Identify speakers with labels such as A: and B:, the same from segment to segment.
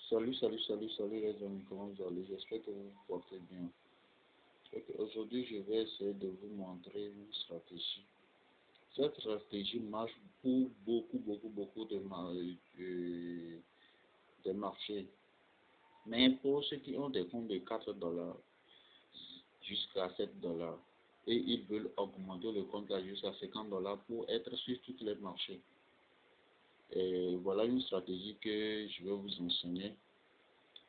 A: Salut les amis, comment vous allez? J'espère que vous vous portez bien. Ok, aujourd'hui, je vais essayer de vous montrer une stratégie. Cette stratégie marche pour beaucoup de marchés. Mais pour ceux qui ont des comptes de 4 dollars jusqu'à 7 dollars et ils veulent augmenter le compte là jusqu'à 50 dollars pour être sur tous les marchés. Et voilà une stratégie que je vais vous enseigner.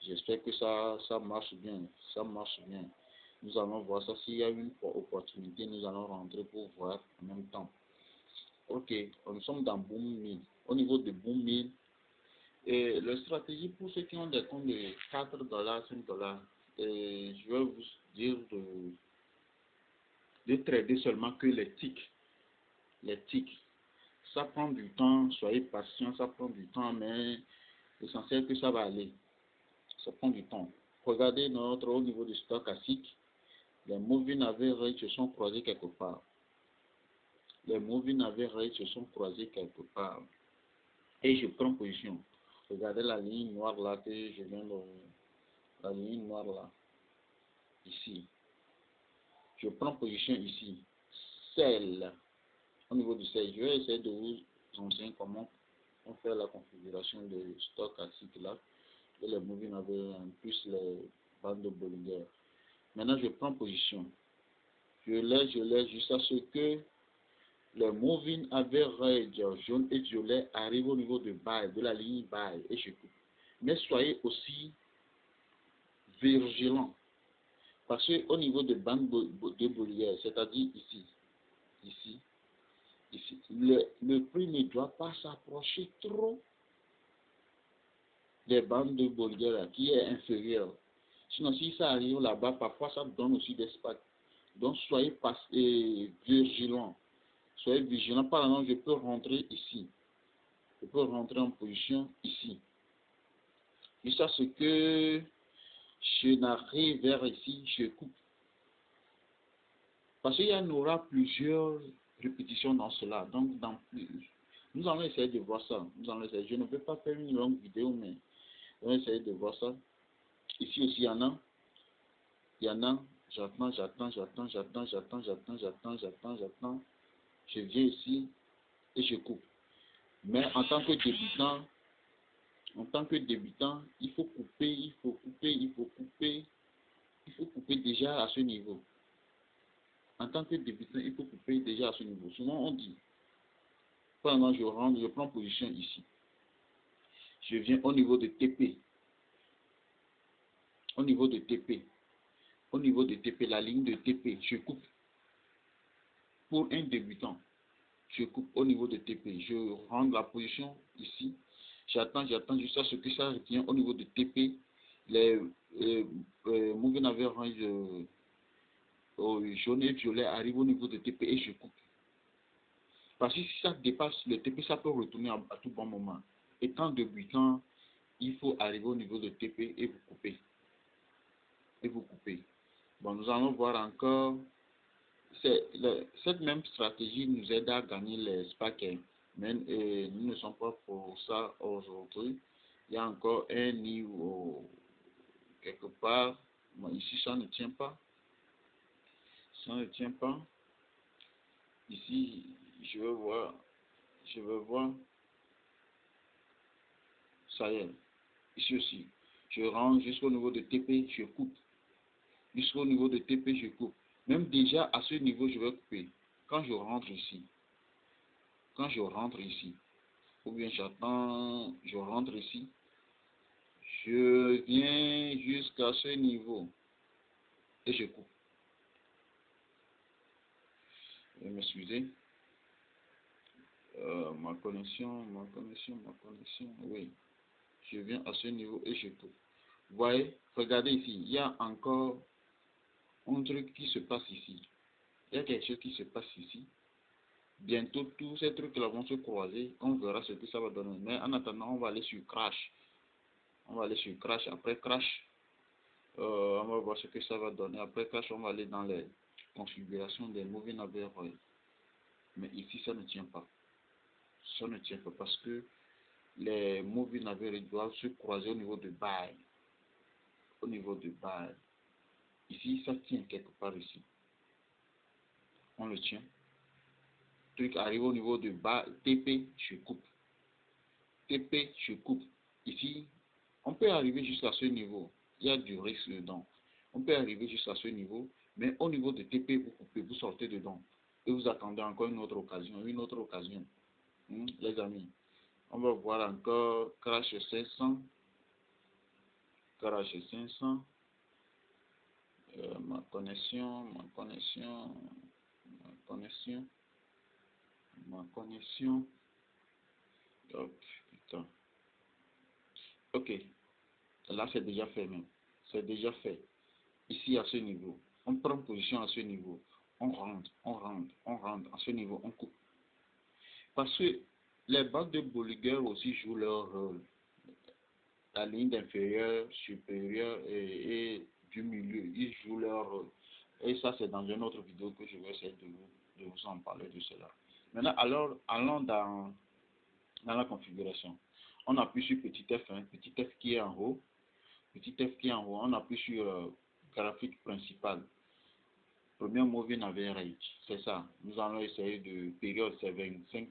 A: J'espère que ça marche bien. Ça marche bien. Nous allons voir ça. S'il y a une opportunité, nous allons rentrer pour voir en même temps. Ok, nous sommes dans Boom 1000. Au niveau de Boom 1000, et la stratégie pour ceux qui ont des comptes de 4 dollars, 5 dollars, je vais vous dire de trader seulement que les ticks. Les ticks. Ça prend du temps, soyez patient, ça prend du temps, mais l'essentiel est que ça va aller. Ça prend du temps. Regardez au niveau du stochastique, les moving average se sont croisés quelque part. Les moving average se sont croisés quelque part. Et je prends position. Regardez la ligne noire là que je viens de... La ligne noire là. Ici. Je prends position ici. Celle. Au niveau du sel. Je vais essayer de vous enseigner comment on fait la configuration de stochastique là. Et les moving average plus les bandes de Bollinger. Maintenant, je prends position. Je laisse jusqu'à ce que le moving average jaune et violet arrive au niveau de buy, de la ligne buy, et je coupe. Mais soyez aussi vigilant. Parce qu'au niveau de bande de Bollinger, c'est-à-dire ici, le prix ne doit pas s'approcher trop des bandes de Bollinger qui est inférieur. Sinon, si ça arrive là-bas, parfois ça donne aussi des spikes. Donc, soyez vigilants. Soyez vigilants. Par exemple, je peux rentrer ici. Je peux rentrer en position ici. Jusqu'à ce que je n'arrive vers ici, je coupe. Parce qu'il y en aura plusieurs répétitions dans cela. Donc, nous allons essayer de voir ça. Nous allons essayer. Je ne vais pas faire une longue vidéo, mais on va essayer de voir ça. Ici aussi, il y en a. Il y en a. J'attends. Je viens ici et je coupe. Mais en tant que débutant, il faut couper déjà à ce niveau. En tant que débutant, il faut couper déjà à ce niveau. Souvent, on dit, pendant que je rentre, je prends position ici. Je viens au niveau de TP. Au niveau de TP, la ligne de TP, je coupe. Pour un débutant, je coupe au niveau de TP. Je rentre la position ici. J'attends jusqu'à ce que ça revient au niveau de TP. Les moving average jaune et violet arrivent au niveau de TP et je coupe. Parce que si ça dépasse le TP, ça peut retourner à tout bon moment. Étant débutant, il faut arriver au niveau de TP et vous couper. Bon, nous allons voir encore. Cette même stratégie nous aide à gagner les SPAC, mais nous ne sommes pas pour ça aujourd'hui. Il y a encore un niveau quelque part. Bon, ici, ça ne tient pas. Ici, je veux voir. Ça y est. Ici aussi. Je rentre jusqu'au niveau de TP, je coupe. Jusqu'au niveau de TP, je coupe. Même déjà à ce niveau, je vais couper. Quand je rentre ici, ou bien j'attends, je rentre ici, je viens jusqu'à ce niveau et je coupe. M'excusez. Ma connexion, oui. Je viens à ce niveau et je coupe. Vous voyez, regardez ici, il y a encore un truc qui se passe ici. Il y a quelque chose qui se passe ici. Bientôt, tous ces trucs-là vont se croiser. On verra ce que ça va donner. Mais en attendant, on va aller sur Crash. Après Crash, on va voir ce que ça va donner. Après Crash, on va aller dans les configurations des moving average. Mais ici, ça ne tient pas. Parce que les moving average doivent se croiser au niveau de buy. Au niveau de buy. Ici, ça tient quelque part ici. On le tient. Truc arrive au niveau de bas, TP, je coupe. TP, je coupe. Ici, on peut arriver jusqu'à ce niveau. Il y a du risque dedans. On peut arriver jusqu'à ce niveau, mais au niveau de TP, vous coupez, vous sortez dedans. Et vous attendez encore une autre occasion, les amis. On va voir encore crash 500. Crash 500. Ma connexion. Oh, putain. Ok. Là, c'est déjà fait même. C'est déjà fait. Ici, à ce niveau. On prend position à ce niveau. On rentre à ce niveau. On coupe. Parce que les bandes de Bollinger aussi jouent leur rôle. La ligne d'inférieur, supérieure et du milieu, ils jouent leur rôle. Et ça, c'est dans une autre vidéo que je vais essayer de vous en parler de cela. Maintenant, alors, allons dans la configuration. On appuie sur petit F1, petit F qui est en haut. Petit F qui est en haut, on appuie sur graphique principal. Premier moving average, c'est ça. Nous allons essayer de période, c'est 25,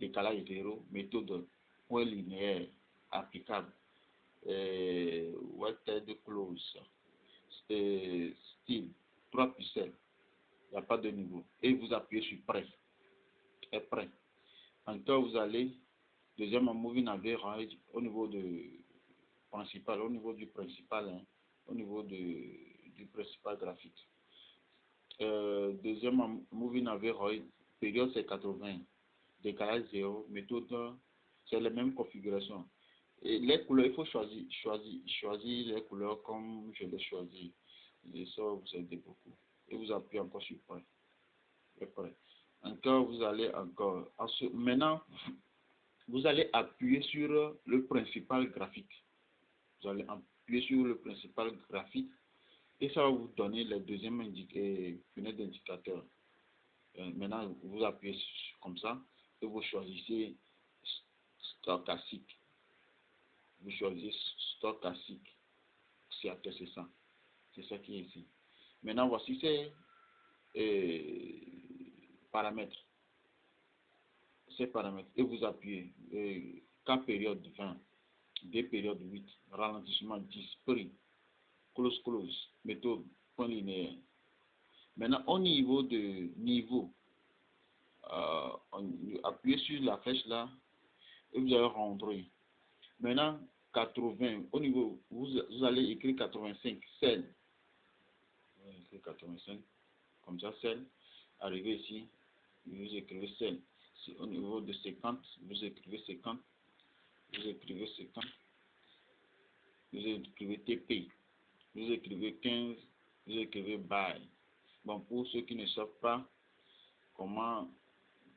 A: décalage 0, méthode point linéaire applicable. Weighted close, style 3 pixels, il n'y a pas de niveau. Et vous appuyez sur prêt. Et prêt. Encore vous allez, deuxième moving average au niveau du principal, hein, au niveau du principal graphique. Deuxième moving average, période c'est 80, décalage 0, méthode c'est la même configuration. Et les couleurs, il faut choisir les couleurs comme je l'ai choisi. Et ça va vous aider beaucoup. Et vous appuyez encore sur prêt. Et prêt. Encore, vous allez encore. Maintenant, vous allez appuyer sur le principal graphique. Vous allez appuyer sur le principal graphique. Et ça va vous donner les deuxièmes fenêtres d'indicateur. Maintenant, vous appuyez comme ça. Et vous choisissez stochastique. Vous choisissez stochastique. C'est ça. C'est ça qui est ici. Maintenant, voici ces paramètres. Ces paramètres. Et vous appuyez. K période 20. D période 8. Ralentissement 10. Prix. Close. Méthode. Point linéaire. Maintenant, au niveau de niveau, appuyez sur la flèche là. Et vous allez rentrer. Maintenant, 80. Au niveau, vous allez écrire 85. Cell. 85, comme ça, cell. Arrivez ici, vous écrivez cell. Si au niveau de 50, vous écrivez 50, vous écrivez 50, vous écrivez TP, vous écrivez 15, vous écrivez buy. Bon, pour ceux qui ne savent pas comment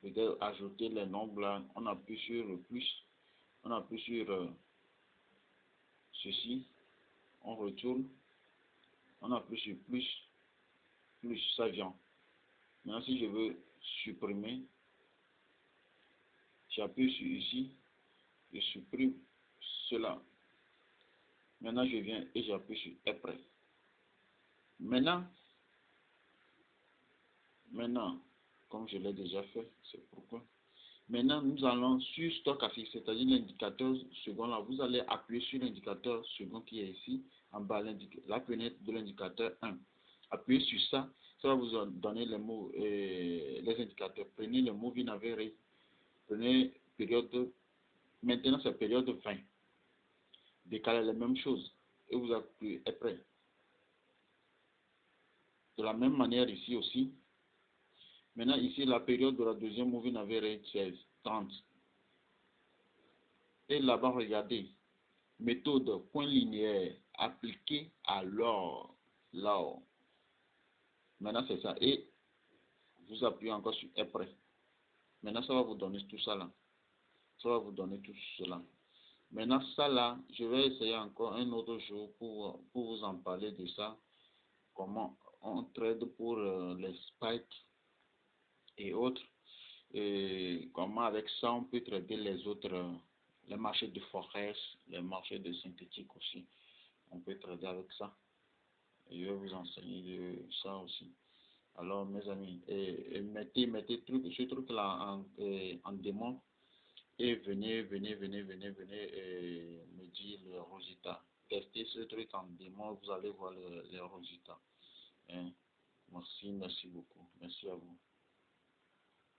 A: peut-être ajouter les nombres là, on appuie sur le plus, on appuie sur ceci, on retourne, on appuie sur plus, ça vient. Maintenant, si je veux supprimer, j'appuie sur ici, je supprime cela. Maintenant, je viens et j'appuie sur après. Maintenant, comme je l'ai déjà fait, c'est pourquoi. Maintenant, nous allons sur stochastique, c'est-à-dire l'indicateur second là. Vous allez appuyer sur l'indicateur second qui est ici, en bas, la fenêtre de l'indicateur 1. Appuyez sur ça, ça va vous donner les mots, les indicateurs. Prenez le moving average, prenez période, maintenant c'est période 20. Décalez la même chose et vous appuyez après. De la même manière ici aussi. Maintenant ici la période de la deuxième moving average c'est 30. Et là-bas regardez, méthode point linéaire appliquée à l'or. Maintenant c'est ça et vous appuyez encore sur après. Maintenant ça va vous donner tout ça là. Ça va vous donner tout cela. Maintenant ça là, je vais essayer encore un autre jour pour vous en parler de ça. Comment on trade pour les spikes et autres. Et comment avec ça on peut trader les autres les marchés de forex, les marchés de synthétique aussi. On peut trader avec ça. Et je vais vous enseigner de ça aussi. Alors mes amis, mettez ce truc là en démon et venez me dire le résultat. Testez ce truc en démon, vous allez voir les résultats. Hein? Merci beaucoup. Merci à vous.